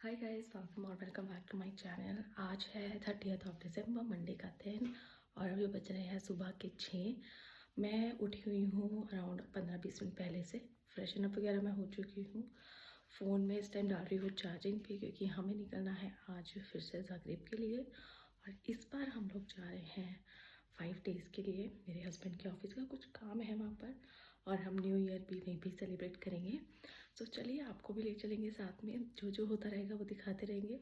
हाय guys, welcome और welcome back to my channel. आज है 30th ऑफ दिसंबर, मंडे का दिन और अभी बज रहे हैं सुबह के 6। मैं उठी हुई हूँ अराउंड 15-20 मिनट पहले से। फ्रेशन अप वगैरह मैं हो चुकी हूँ। फ़ोन में इस टाइम डाल रही हूँ चार्जिंग पे, क्योंकि हमें निकलना है आज फिर से ज़ाग्रेब के लिए। और इस बार हम लोग जा रहे हैं 5 डेज़ के लिए। मेरे हस्बैंड के ऑफिस का कुछ काम है वहाँ पर और हम न्यू ईयर भी वहीं पे सेलिब्रेट करेंगे। तो चलिए आपको भी ले चलेंगे साथ में, जो जो होता रहेगा वो दिखाते रहेंगे।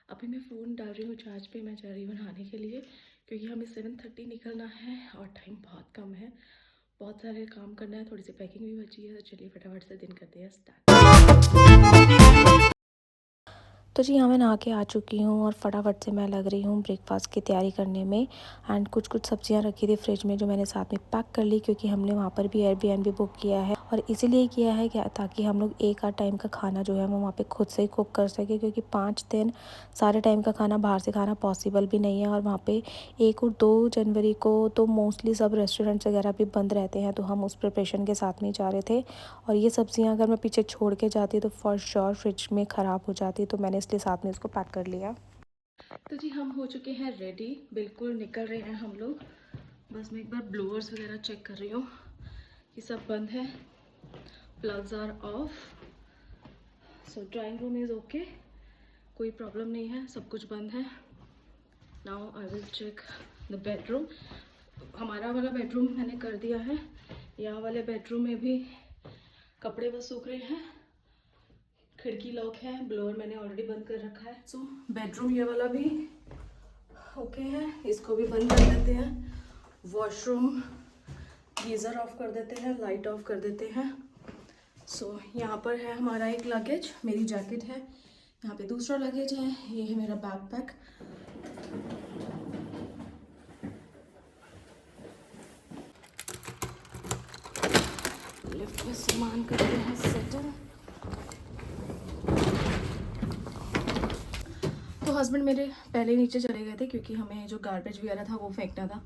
अभी मैं फ़ोन डाल रही हूँ चार्ज पे, मैं जा रही हूँ नहाने के लिए, क्योंकि हमें 7:30 निकलना है और टाइम बहुत कम है। बहुत सारे काम करना है, थोड़ी सी पैकिंग भी बची है। तो चलिए फटाफट से दिन करते हैं स्टार्ट। तो जी हाँ, मैं नहा के आ चुकी हूँ और फटाफट से मैं लग रही हूँ ब्रेकफास्ट की तैयारी करने में। एंड कुछ सब्जियाँ रखी थी फ्रिज में, जो मैंने साथ में पैक कर ली, क्योंकि हमने वहाँ पर भी एयरबीएनबी बुक किया है। और इसीलिए किया है क्या, ताकि हम लोग एक आध टाइम का खाना जो है वो वहाँ पे खुद से ही कुक कर सके, क्योंकि 5 दिन सारे टाइम का खाना बाहर से खाना पॉसिबल भी नहीं है। और वहाँ पे 1 और 2 जनवरी को तो मोस्टली सब रेस्टोरेंट्स वगैरह भी बंद रहते हैं, तो हम उस प्रिपरेशन के साथ में जा रहे थे। और ये सब्जियां अगर मैं पीछे छोड़ के जाती तो फॉर श्योर फ्रिज में ख़राब हो जाती, तो मैंने इसलिए साथ में इसको पैक कर लिया। तो जी हम हो चुके हैं रेडी, बिल्कुल निकल रहे हैं हम लोग। बस मैं एक बार ब्लोअर्स वगैरह चेक कर रही हूँ कि सब बंद है, plugs are off. So drawing room is okay, कोई प्रॉब्लम नहीं है, सब कुछ बंद है। Now I will check the bedroom. हमारा वाला बेडरूम मैंने कर दिया है। यहाँ वाले बेडरूम में भी कपड़े बस सूख रहे हैं, खिड़की लॉक है, ब्लोअर मैंने ऑलरेडी बंद कर रखा है। सो बेडरूम ये वाला भी ओके है, इसको भी बंद कर देते हैं। वॉशरूम गीज़र ऑफ कर देते हैं, लाइट ऑफ कर देते हैं। सो यहाँ पर है हमारा एक लगेज, मेरी जैकेट है। यहाँ पे दूसरा लगेज है, ये है मेरा बैकपैक। लिफ्ट में सामान करते हैं सेटल। तो हस्बैंड मेरे पहले नीचे चले गए थे, क्योंकि हमें जो गार्बेज वगैरह था वो फेंकना था।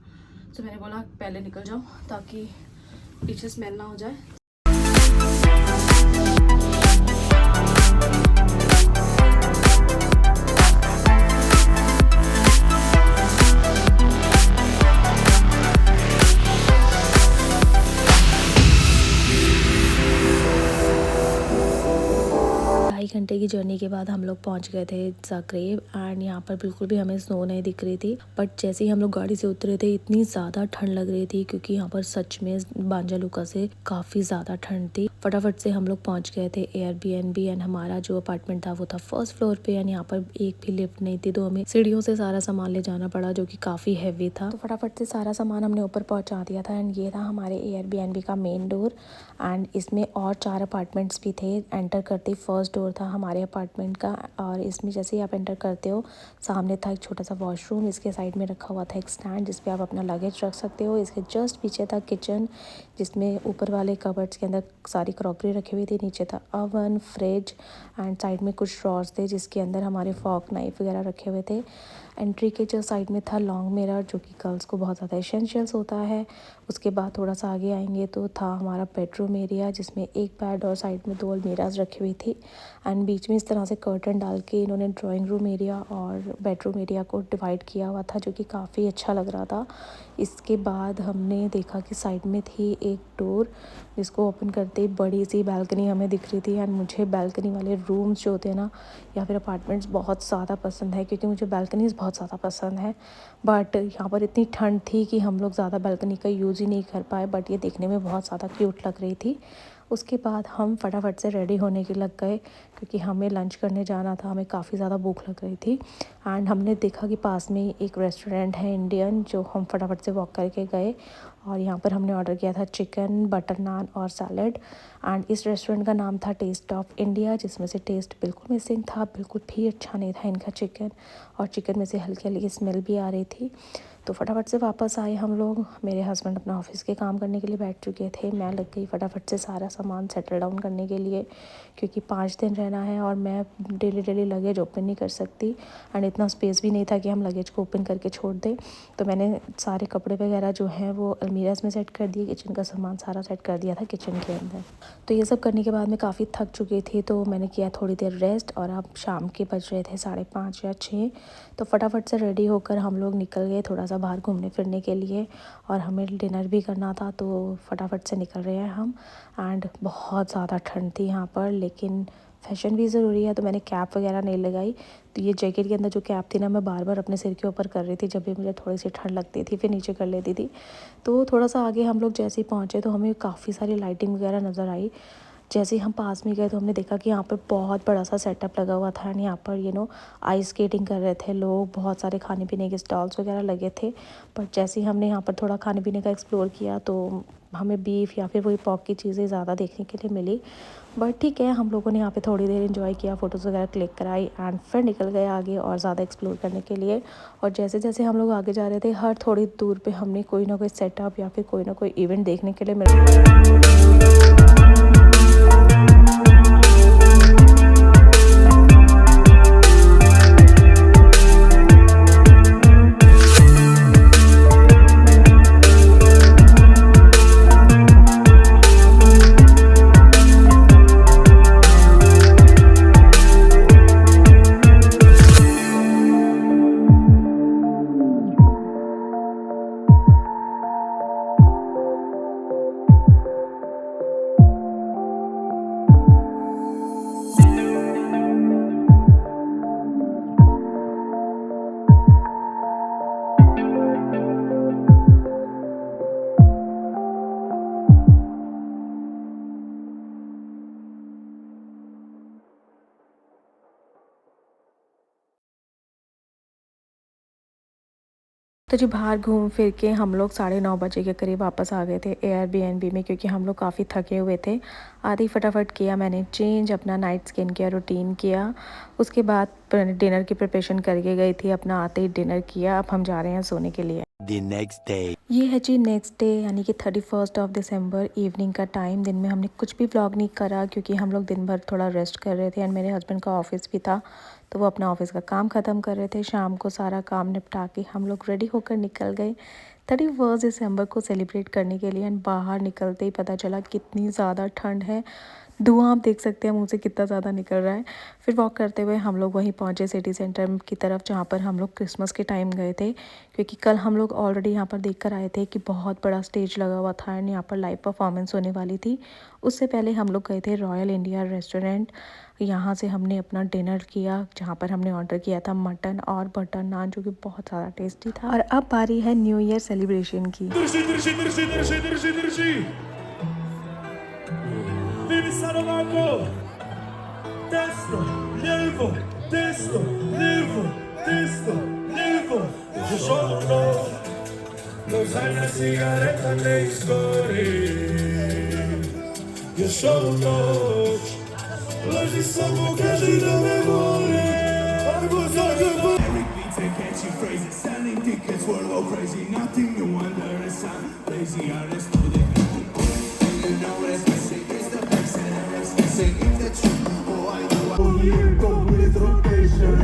तो मैंने बोला पहले निकल जाओ, ताकि पीछे स्मेल ना हो जाए। घंटे की जर्नी के बाद हम लोग पहुंच गए थे ज़ाग्रेब। एंड यहाँ पर बिल्कुल भी हमें स्नो नहीं दिख रही थी, बट जैसे ही हम लोग गाड़ी से उतरे थे इतनी ज़्यादा ठंड लग रही थी, क्योंकि यहाँ पर सच में बांजा लुका से काफ़ी ज़्यादा ठंड थी। फटाफट से हम लोग पहुंच गए थे एयरबीएनबी। एंड हमारा जो अपार्टमेंट था वो था फर्स्ट फ्लोर पे। एंड यहाँ पर एक भी लिफ्ट नहीं थी, तो हमें सीढ़ियों से सारा सामान ले जाना पड़ा, जो कि काफ़ी हैवी था। तो फटाफट से सारा सामान हमने ऊपर पहुँचा दिया था। एंड ये था हमारे एयरबीएनबी का मेन डोर। एंड इसमें और 4 अपार्टमेंट्स भी थे। एंटर करते ही फर्स्ट डोर था हमारे अपार्टमेंट का, और इसमें जैसे ही आप एंटर करते हो सामने था एक छोटा सा वॉशरूम। इसके साइड में रखा हुआ था एक स्टैंड, जिस पे आप अपना लगेज रख सकते हो। इसके जस्ट पीछे था किचन, जिसमें ऊपर वाले कबर्ड्स के अंदर सारी क्रॉकरी रखी हुई थी। नीचे था ओवन, फ्रिज एंड साइड में कुछ ड्रॉर्स थे, जिसके अंदर हमारे फॉर्क नाइफ वगैरह रखे हुए थे। एंट्री के जो साइड में था लॉन्ग मिरर, जो कि गर्ल्स को बहुत ज़्यादा एसेंशियल्स होता है। उसके बाद थोड़ा सा आगे आएंगे तो था हमारा बेडरूम एरिया, जिसमें एक बेड और साइड में 2 अलमीराज रखी हुई थी। एंड बीच में इस तरह से कर्टन डाल के इन्होंने ड्राइंग रूम एरिया और बेडरूम एरिया को डिवाइड किया हुआ था, जो कि काफ़ी अच्छा लग रहा था। इसके बाद हमने देखा कि साइड में थी एक डोर, जिसको ओपन करते ही बड़ी सी बालकनी हमें दिख रही थी। एंड मुझे बालकनी वाले रूम्स जो होते हैं ना, या फिर अपार्टमेंट्स बहुत ज़्यादा पसंद है, क्योंकि मुझे बालकनीज़ बहुत ज़्यादा पसंद है। बट यहाँ पर इतनी ठंड थी कि हम लोग ज़्यादा बालकनी का यूज़ ही नहीं कर पाए, बट ये देखने में बहुत ज़्यादा क्यूट लग रही थी। उसके बाद हम फटाफट से रेडी होने के लग गए, क्योंकि हमें लंच करने जाना था, हमें काफ़ी ज़्यादा भूख लग रही थी। एंड हमने देखा कि पास में एक रेस्टोरेंट है इंडियन, जो हम फटाफट से वॉक करके गए। और यहाँ पर हमने ऑर्डर किया था चिकन, बटर नान और सैलड। एंड इस रेस्टोरेंट का नाम था टेस्ट ऑफ इंडिया, जिसमें से टेस्ट बिल्कुल मिसिंग था, बिल्कुल भी अच्छा नहीं था इनका चिकन। और चिकन में से हल्की हल्की स्मेल भी आ रही थी। तो फटाफट से वापस आए हम लोग। मेरे हस्बैंड अपना ऑफिस के काम करने के लिए बैठ चुके थे, मैं लग गई फटाफट से सारा सामान सेटल डाउन करने के लिए, क्योंकि 5 दिन रहना लेना है और मैं डेली डेली लगेज ओपन नहीं कर सकती एंड इतना स्पेस भी नहीं था कि हम लगेज को ओपन करके छोड़ दें। तो मैंने सारे कपड़े वगैरह जो हैं वो अलमीराज में सेट कर दिए, किचन का सामान सारा सेट कर दिया था किचन के अंदर। तो ये सब करने के बाद मैं काफ़ी थक चुकी थी, तो मैंने किया थोड़ी देर रेस्ट और अब शाम के बज रहे थे 5:30 या 6। तो फटाफट से रेडी होकर हम लोग निकल गए थोड़ा सा बाहर घूमने फिरने के लिए, और हमें डिनर भी करना था, तो फटाफट से निकल रहे हैं हम। एंड बहुत ज़्यादा ठंड थी यहाँ पर, लेकिन फ़ैशन भी ज़रूरी है, तो मैंने कैप वगैरह नहीं लगाई। तो ये जैकेट के अंदर जो कैप थी ना, मैं बार बार अपने सिर के ऊपर कर रही थी जब भी मुझे थोड़ी सी ठंड लगती थी, फिर नीचे कर लेती थी। तो थोड़ा सा आगे हम लोग जैसे ही पहुँचे तो हमें काफ़ी सारी लाइटिंग वगैरह नज़र आई। जैसे ही हम पास में गए तो हमने देखा कि यहाँ पर बहुत बड़ा सा सेटअप लगा हुआ था, एंड यहाँ पर आइस स्केटिंग कर रहे थे लोग, बहुत सारे खाने पीने के स्टॉल्स वगैरह लगे थे। पर जैसे ही हमने यहाँ पर थोड़ा खाने पीने का एक्सप्लोर किया तो हमें बीफ या फिर वही पॉक की चीज़ें ज़्यादा देखने के लिए मिली। बट ठीक है, हम लोगों ने यहाँ पे थोड़ी देर एंजॉय किया, फ़ोटोज़ वगैरह क्लिक कराई एंड फिर निकल गए आगे और ज़्यादा एक्सप्लोर करने के लिए। और जैसे जैसे हम लोग आगे जा रहे थे, हर थोड़ी दूर पे हमने कोई ना कोई सेटअप या फिर कोई ना कोई इवेंट देखने के लिए मिला। तो जी बाहर घूम फिर के हम लोग 9:30 के करीब वापस आ गए थे एयरबीएनबी में, क्योंकि हम लोग काफ़ी थके हुए थे। आधी फटाफट किया मैंने चेंज, अपना नाइट स्किन केयर रूटीन किया। उसके बाद डिनर की प्रिपरेशन करके गई थी, अपना आते ही डिनर किया। अब हम जा रहे हैं सोने के लिए। The next day. ये है जी नेक्स्ट डे, यानी कि 31 दिसंबर इवनिंग का टाइम। दिन में हमने कुछ भी व्लॉग नहीं करा, क्योंकि हम लोग दिन भर थोड़ा रेस्ट कर रहे थे एंड मेरे हस्बैंड का ऑफिस भी था, तो वो अपना ऑफिस का काम ख़त्म कर रहे थे। शाम को सारा काम निपटा के हम लोग रेडी होकर निकल गए 31 दिसंबर को सेलिब्रेट करने के लिए। एंड बाहर निकलते ही पता चला कितनी ज़्यादा ठंड है, धुआं आप देख सकते हैं मुँह से कितना ज़्यादा निकल रहा है। फिर वॉक करते हुए हम लोग वहीं पहुँचे सिटी सेंटर की तरफ, जहाँ पर हम लोग क्रिसमस के टाइम गए थे, क्योंकि कल हम लोग ऑलरेडी यहाँ पर देख कर आए थे कि बहुत बड़ा स्टेज लगा हुआ था एंड यहाँ पर लाइव परफॉर्मेंस होने वाली थी। उससे पहले हम लोग गए थे रॉयल इंडिया रेस्टोरेंट। यहाँ से हमने अपना डिनर किया, जहाँ पर हमने ऑर्डर किया था मटन और बटर नान, जो कि बहुत ज़्यादा टेस्टी था। और अब बारी है न्यू ईयर सेलिब्रेशन की। Testo, levo, testo, levo, testo, levo. Io sono los años cigaretta nei score. Io sono oggi siamo casi da memoria. Eric beats and catchy phrases, selling tickets, world go crazy. Nothing new under the sun. Lazy artist to the ground. You know it's messy, it's the best and it's messy. If the truth. Here go with rotation.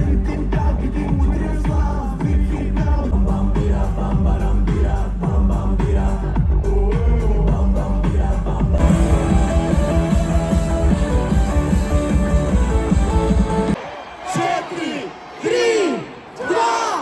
With your love, big bam bam bira, bam bam bira, bam bam bira. Bam bam bira, bam bam. 4, 3, 2, 1.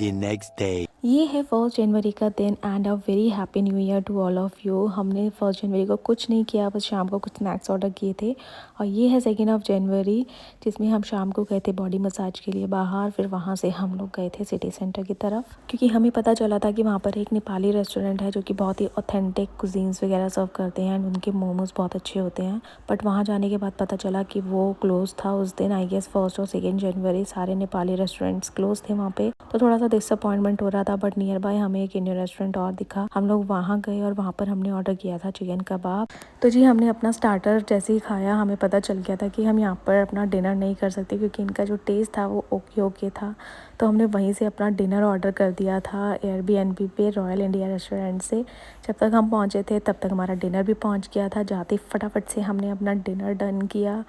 The next day. ये है 1 जनवरी का दिन and a very happy new year to all of you. हमने 1 जनवरी को कुछ नहीं किया, बस शाम को कुछ स्नैक्स ऑर्डर किए थे। और ये है 2 जनवरी, जिसमें हम शाम को गए थे बॉडी मसाज के लिए बाहर। फिर वहाँ से हम लोग गए थे सिटी सेंटर की तरफ, क्योंकि हमें पता चला था कि वहाँ पर एक नेपाली रेस्टोरेंट है जो कि बहुत ही ऑथेंटिक कुजीन्स वगैरह सर्व करते हैं एंड उनके मोमोज़ बहुत अच्छे होते हैं। बट वहाँ जाने के बाद पता चला कि वो क्लोज़ था उस दिन। आई गेस 1 और 2 जनवरी सारे नेपाली रेस्टोरेंट्स क्लोज थे वहाँ पे, तो थोड़ा सा डिसअपॉइंटमेंट हो रहा था। था, बट नियर बाय हमें एक इंडियन रेस्टोरेंट और दिखा। हम लोग वहाँ गए और वहाँ पर हमने ऑर्डर किया था चिकन कबाब। तो जी हमने अपना स्टार्टर जैसे ही खाया हमें पता चल गया था कि हम यहाँ पर अपना डिनर नहीं कर सकते, क्योंकि इनका जो टेस्ट था वो ओके ओके था। तो हमने वहीं से अपना डिनर ऑर्डर कर दिया था एयरबीएनबी पे, रॉयल इंडिया रेस्टोरेंट से। जब तक हम पहुँचे थे तब तक हमारा डिनर भी पहुँच गया था। जाते फटाफट से हमने अपना डिनर डन किया,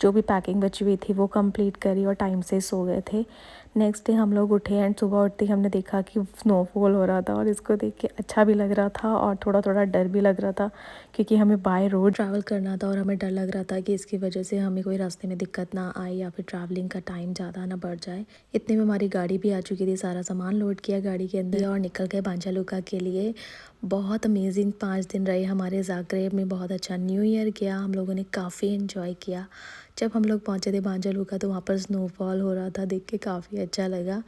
जो भी पैकिंग बची हुई थी वो कंप्लीट करी और टाइम से सो गए थे। नेक्स्ट डे हम लोग उठे एंड सुबह उठते ही हमने देखा कि स्नोफॉल हो रहा था, और इसको देख के अच्छा भी लग रहा था और थोड़ा थोड़ा डर भी लग रहा था, क्योंकि हमें बाय रोड ट्रैवल करना था और हमें डर लग रहा था कि इसकी वजह से हमें कोई रास्ते में दिक्कत ना आए या फिर ट्रैवलिंग का टाइम ज़्यादा ना बढ़ जाए। इतने में हमारी गाड़ी भी आ चुकी थी, सारा सामान लोड किया गाड़ी के अंदर और निकल गए बांजालुका के लिए। बहुत अमेजिंग 5 दिन रहे हमारे ज़ाग्रेब में, बहुत अच्छा न्यू ईयर गया, हम लोगों ने काफ़ी इन्जॉय किया। जब हम लोग पहुँचे थे बांजालुका तो वहाँ पर स्नोफॉल हो रहा था, देख के काफ़ी अच्छा लगा।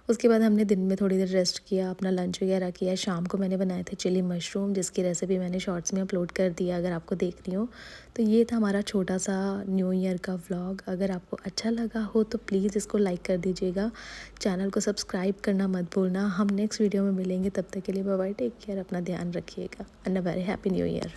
उसके बाद हमने दिन में थोड़ी देर रेस्ट किया, अपना लंच वगैरह किया। शाम को मैंने बनाए थे चिली मशरूम, जिसकी रेसिपी मैंने शॉर्ट्स में अपलोड कर दिया अगर आपको देखनी हो। तो ये था हमारा छोटा सा न्यू ईयर का व्लॉग। अगर आपको अच्छा लगा हो तो प्लीज़ इसको लाइक कर दीजिएगा, चैनल को सब्सक्राइब करना मत भूलना। हम नेक्स्ट वीडियो में मिलेंगे, तब तक के लिए बाय बाय, टेक केयर, अपना ध्यान रखिएगा and a very happy new year.